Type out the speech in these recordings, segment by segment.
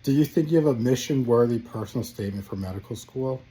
Do you think you have a mission-worthy personal statement for medical school?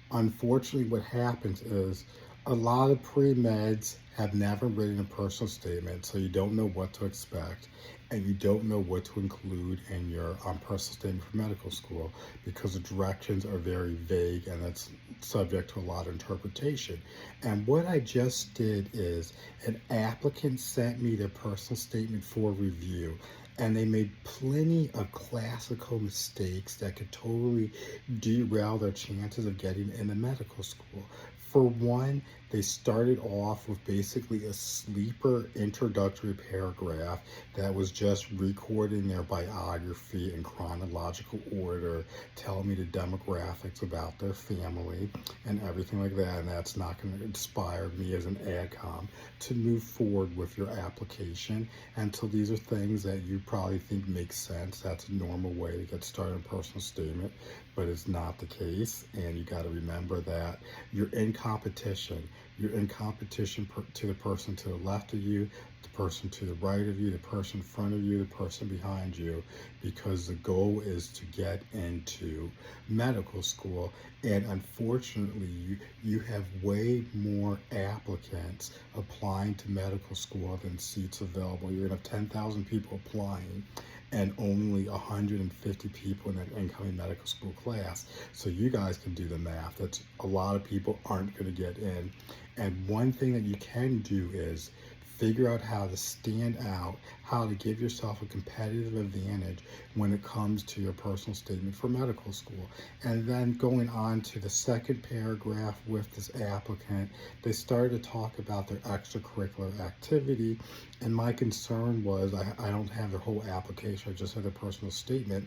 Unfortunately, what happens is a lot of pre-meds have never written a personal statement, so you don't know what to expect, and you don't know what to include in your personal statement for medical school because the directions are very vague and it's subject to a lot of interpretation. And what I just did is an applicant sent me their personal statement for review, and they made plenty of classical mistakes that could totally derail their chances of getting into medical school. For one, they started off with basically a sleeper introductory paragraph that was just recording their biography in chronological order, telling me the demographics about their family and everything like that. And that's not going to inspire me as an AdCom to move forward with your application until these are things that you probably think make sense. That's a normal way to get started in a personal statement, but it's not the case. And you got to remember that you're in competition. You're in competition to the person to the left of you, the person to the right of you, the person in front of you, the person behind you, because the goal is to get into medical school. And unfortunately, you have way more applicants applying to medical school than seats available. You're going to have 10,000 people applying and only 150 people in that incoming medical school class. So you guys can do the math. That's a lot of people aren't going to get in. And one thing that you can do is figure out how to stand out, how to give yourself a competitive advantage when it comes to your personal statement for medical school. And then going on to the second paragraph with this applicant, they started to talk about their extracurricular activity. And my concern was, I don't have their whole application, I just have their personal statement,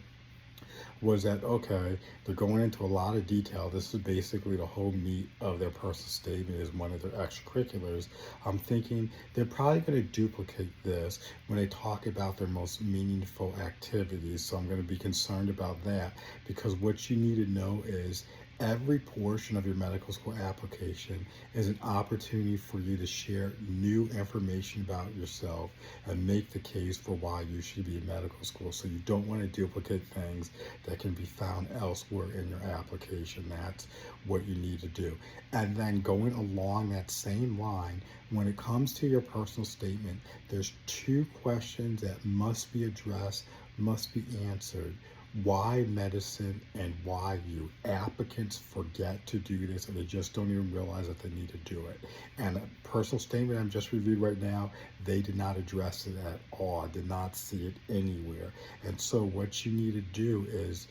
was that, okay, they're going into a lot of detail. This is basically the whole meat of their personal statement is one of their extracurriculars. I'm thinking they're probably going to duplicate this when they talk about their most meaningful activities. So I'm going to be concerned about that, because what you need to know is every portion of your medical school application is an opportunity for you to share new information about yourself and make the case for why you should be in medical school. So you don't want to duplicate things that can be found elsewhere in your application. That's what you need to do. And then going along that same line, when it comes to your personal statement, there's two questions that must be addressed, must be answered. Why medicine and why you? Applicants forget to do this, and they just don't even realize that they need to do it. And a personal statement I'm just reviewed right now, they did not address it at all. I did not see it anywhere. And so what you need to do is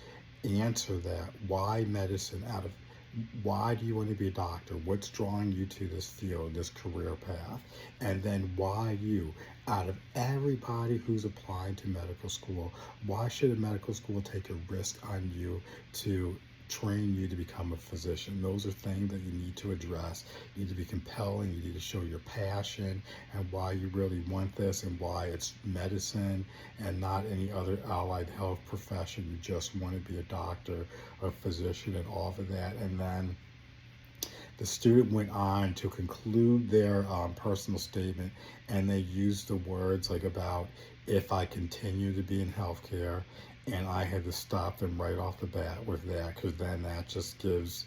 answer that. Why medicine? Why do you want to be a doctor? What's drawing you to this field, this career path? And then why you? Out of everybody who's applying to medical school, why should a medical school take a risk on you to train you to become a physician? Those are things that you need to address. You need to be compelling. You need to show your passion and why you really want this and why it's medicine and not any other allied health profession. You just want to be a doctor, a physician, and all of that. And then the student went on to conclude their personal statement, and they used the words like about if I continue to be in healthcare, and I had to stop them right off the bat with that, because then that just gives,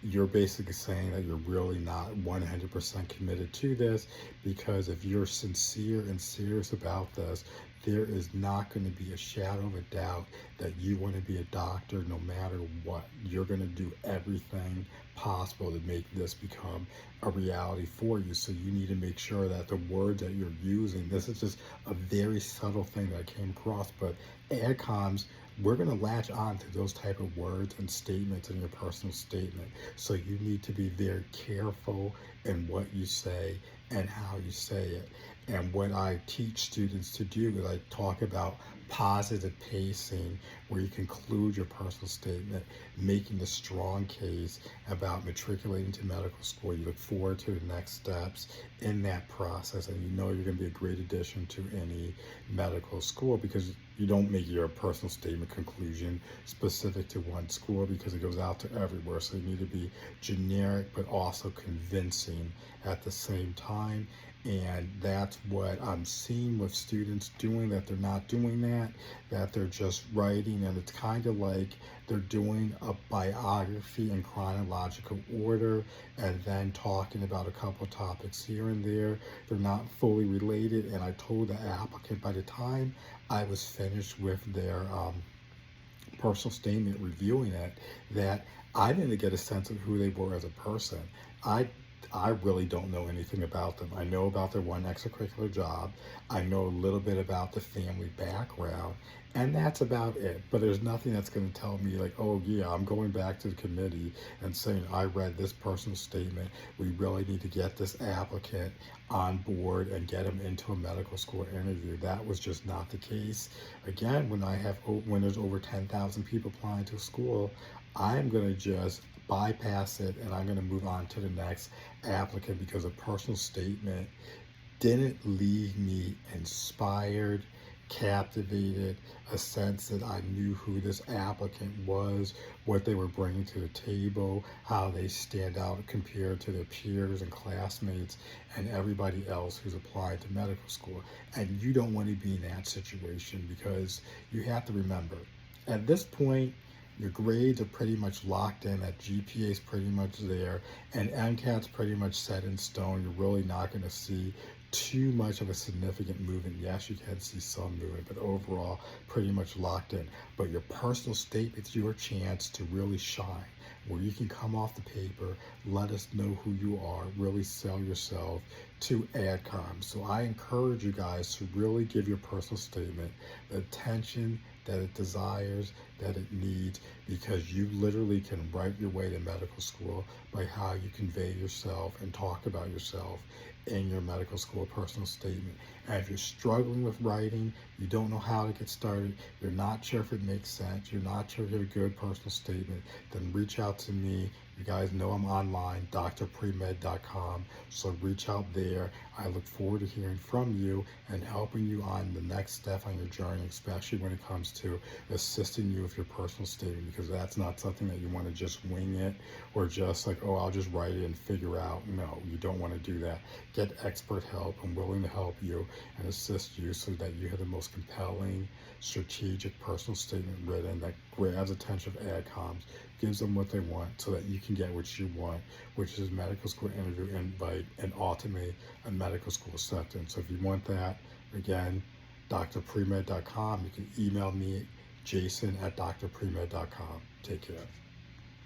you're basically saying that you're really not 100% committed to this, because if you're sincere and serious about this, there is not going to be a shadow of a doubt that you want to be a doctor no matter what. You're going to do everything possible to make this become a reality for you. So you need to make sure that the words that you're using, this is just a very subtle thing that I came across, but AdComs, we're going to latch on to those type of words and statements in your personal statement. So you need to be very careful in what you say and how you say it. And what I teach students to do is I talk about positive pacing, where you conclude your personal statement, making a strong case about matriculating to medical school. You look forward to the next steps in that process, and you know you're going to be a great addition to any medical school, because you don't make your personal statement conclusion specific to one school, because it goes out to everywhere. So you need to be generic but also convincing at the same time. And that's what I'm seeing with students doing, that they're not doing that. that they're just writing, and it's kind of like they're doing a biography in chronological order and then talking about a couple topics here and there. They're not fully related, and I told the applicant by the time I was finished with their personal statement reviewing it that I didn't get a sense of who they were as a person. I I really don't know anything about them. I know about their one extracurricular job. I know a little bit about the family background, and that's about it. But there's nothing that's going to tell me, like, oh, yeah, I'm going back to the committee and saying, I read this person's statement. We really need to get this applicant on board and get him into a medical school interview. That was just not the case. Again, when there's over 10,000 people applying to a school, I'm going to just bypass it and I'm going to move on to the next applicant because a personal statement didn't leave me inspired, captivated, a sense that I knew who this applicant was, what they were bringing to the table, how they stand out compared to their peers and classmates and everybody else who's applying to medical school. And you don't want to be in that situation because you have to remember, at this point, your grades are pretty much locked in, that GPA is pretty much there, and MCAT's pretty much set in stone. You're really not going to see too much of a significant movement. Yes, you can see some movement, but overall, pretty much locked in. But your personal statement's your chance to really shine, where you can come off the paper, let us know who you are, really sell yourself to AdCom. So I encourage you guys to really give your personal statement the attention that it desires, that it needs, because you literally can write your way to medical school by how you convey yourself and talk about yourself in your medical school personal statement. And if you're struggling with writing, you don't know how to get started, you're not sure if it makes sense, you're not sure if you have a good personal statement, then reach out to me. You guys know I'm online, drpremed.com, so reach out there. I look forward to hearing from you and helping you on the next step on your journey, especially when it comes to assisting you with your personal statement, because that's not something that you want to just wing it or just like, oh, I'll just write it and figure out. No, you don't want to do that. Get expert help. I'm willing to help you and assist you so that you have the most compelling, strategic personal statement written that grabs attention of AdComs, gives them what they want so that you can get what you want, which is medical school interview invite and ultimately a medical school acceptance. So if you want that, again, drpremed.com. You can email me, jason@drpremed.com. Take care.